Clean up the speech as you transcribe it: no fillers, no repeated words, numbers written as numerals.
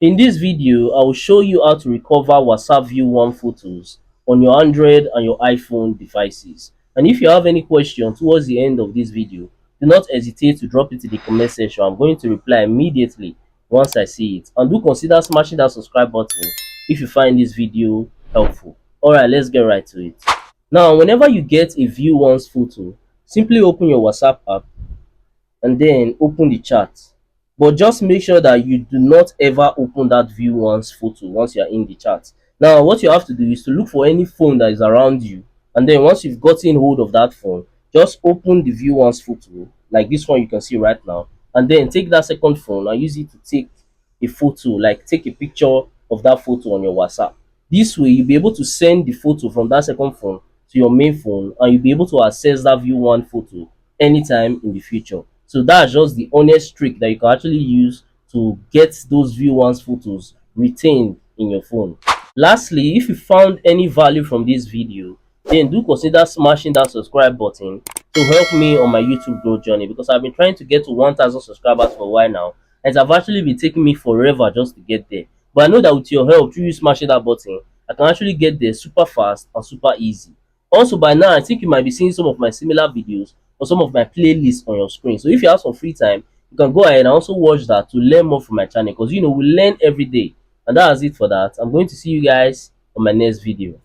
In this video, I will show you how to recover WhatsApp View 1 photos on your Android and your iPhone devices. And if you have any question towards the end of this video, do not hesitate to drop it in the comment section. I'm going to reply immediately once I see it. And do consider smashing that subscribe button if you find this video helpful. Alright, let's get right to it. Now, whenever you get a View Once photo, simply open your WhatsApp app and then open the chat. But just make sure that you do not ever open that View Once photo once you are in the chat. Now, what you have to do is to look for any phone that is around you, and then once you've gotten hold of that phone, just open the View Once photo, like this one you can see right now, and then take that second phone and use it to take a photo, like take a picture of that photo on your WhatsApp. This way, you'll be able to send the photo from that second phone to your main phone, and you'll be able to access that View One photo anytime in the future. So that's just the honest trick that you can actually use to get those View One's photos retained in your phone. Lastly, if you found any value from this video, then do consider smashing that subscribe button to help me on my YouTube growth journey, because I've been trying to get to 1,000 subscribers for a while now, and it's actually been taking me forever just to get there. But I know that with your help, through you smashing that button, I can actually get there super fast and super easy. Also, by now, I think you might be seeing some of my similar videos or some of my playlists on your screen. So if you have some free time, you can go ahead and also watch that to learn more from my channel, because we learn every day. And that's it for that. I'm going to see you guys on my next video.